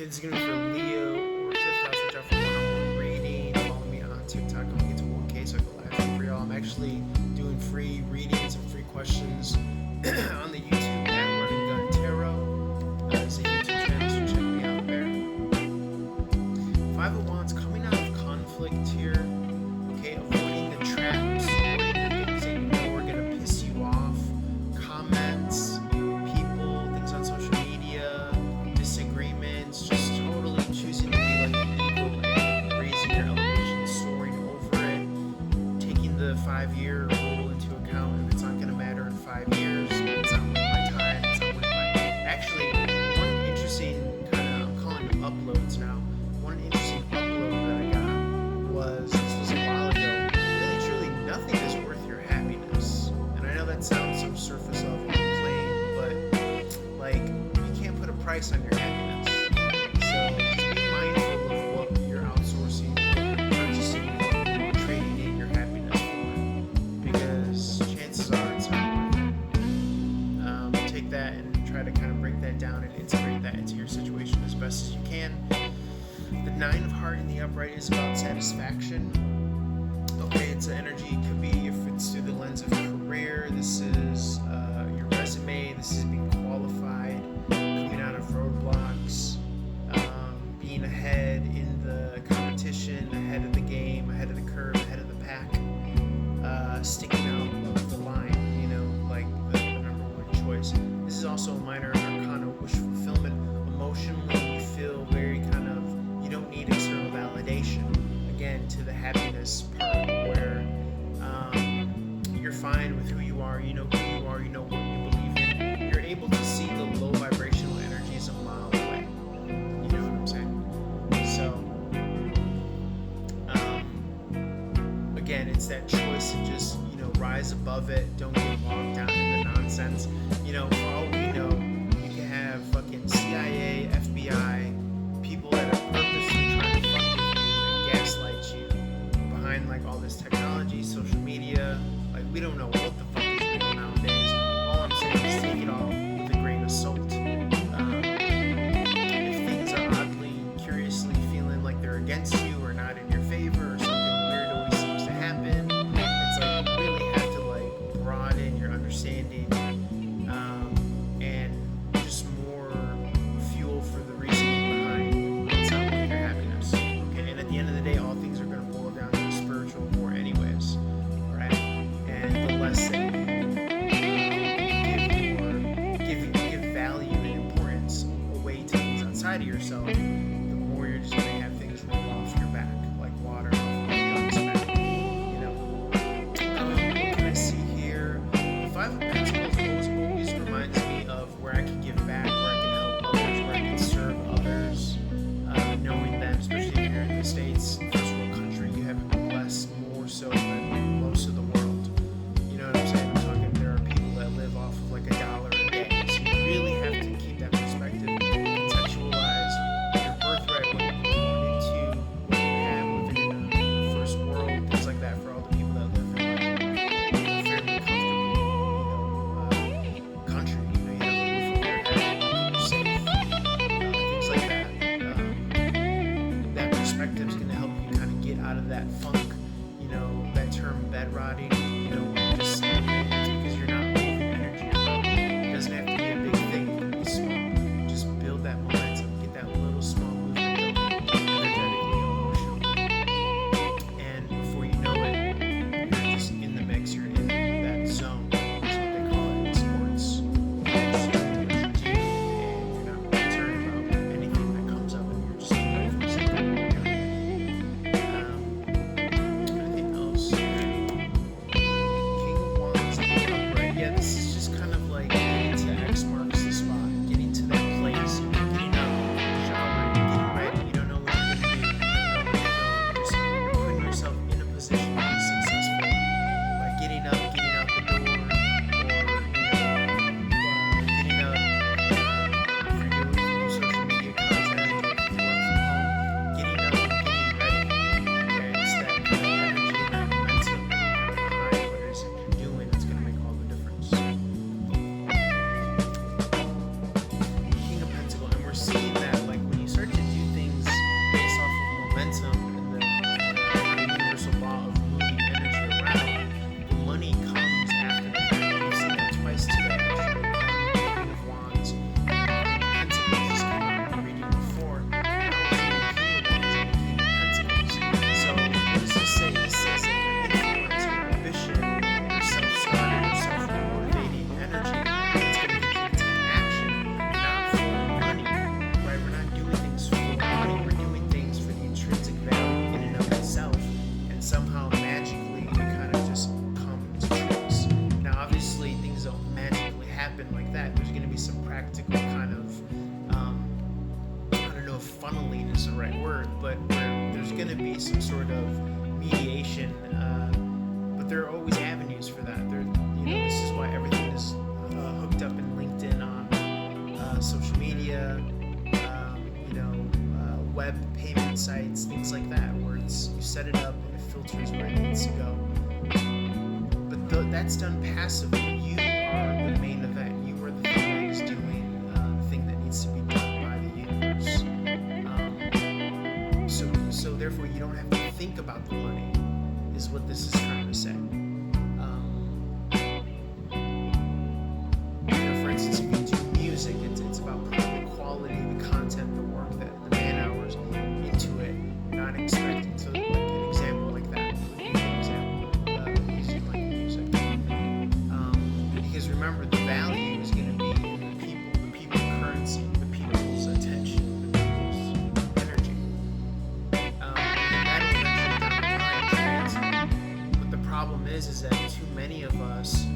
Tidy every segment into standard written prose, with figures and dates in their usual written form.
This is gonna be for Leo or Fifth House, which out for one-on-one reading. Follow me on TikTok. I'm gonna get to 1K so I can live stream for y'all. I'm actually doing free readings and free questions on the YouTube at Running Gun Tarot. It's a YouTube channel, so check me out there. Five of Wands coming out of conflict here. Okay, avoiding the traps, avoiding the things that you know are gonna piss you off. Comments, people, things on social media, disagreements, just totally choosing to be like an eagle and raising your elevation, soaring over it, taking the 5-year rule into account. If it's not gonna matter in 5 years, it's not worth my time, it's not worth my. Actually, one interesting kind of, I'm calling them uploads now. One interesting upload that I got was, this was a while ago, really truly nothing is worth your happiness. And I know that sounds so surface level and plain, but like, you can't put a price on your happiness. So just be mindful of what you're outsourcing, what you're purchasing, what you're trading in your happiness for, because chances are it's not worth it. Take that and try to kind of break that down and integrate that into your situation as best as you can. The Nine of Heart in the upright is about satisfaction. Okay, it's an energy. It could be, if it's through the lens of career, this is your resume, this is being qualified, coming out of roadblocks, being ahead in the competition, ahead of the game, ahead of the curve, ahead of the pack, sticking out of the line, you know, like the number one choice. This is also a minor arcana, wish fulfillment. Emotionally, you feel very kind of, you don't need external validation. Again, to the happiness part where you're fine with who you are, you know who you are, you know what you believe in. You're able to see the low vibrational energies a mile away. You know what I'm saying? So, again, it's that choice to just, you know, rise above it. Don't get bogged down in the nonsense. You know, for all we know, you can have fucking CIA, FBI, people that are purposely trying to fuck with you and gaslight you behind like all this technology, social media. Like, we don't know what the fuck is real nowadays. All I'm saying is take it all with a grain of salt. If things are oddly, curiously feeling like they're against you or not in your favor, or something weird always seems to happen, it's like you really have to like broaden your understanding, and just more fuel for the reasoning behind what's not worth your happiness. Okay, and at the end of the day, all things are going to boil down to a spiritual war anyways, right? And the less that you give value and importance away to things outside of yourself, the more you're just going to have things roll off your back like water off of a duck's back. You know. What can I see here? The Five of Pentacles always reminds me of where I can give back, where I can help others, where I can serve others, knowing them, especially if you're in the States, first world country, you haven't been blessed more so than most of the world. You know what I'm saying? I'm talking, there are people that live off of like $1 a day. So you really have to keep that perspective, contextualize your birthright, what you is the right word, but where there's going to be some sort of mediation. But there are always avenues for that. This is why everything is hooked up and linked in on social media, web payment sites, things like that, where you set it up and it filters where it needs to go. But that's done passively. You are the main event. You are the thing that is doing the thing that needs to be done by the universe. So therefore, you don't have to think about the money, is what this is trying to say. For instance, if you do music, it's about putting the quality, the content, the work, the man hours into it, not expecting to, like an example like that. Using like music. Because remember, the value is going to be in the people currency, the people's attention, the people's energy. And that'll eventually translate. But the problem is that too many of us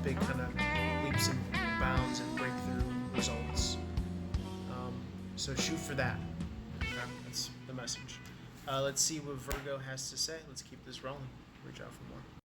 big kind of leaps and bounds and breakthrough results. So shoot for that. Okay? That's the message. Let's see what Virgo has to say. Let's keep this rolling. Reach out for more.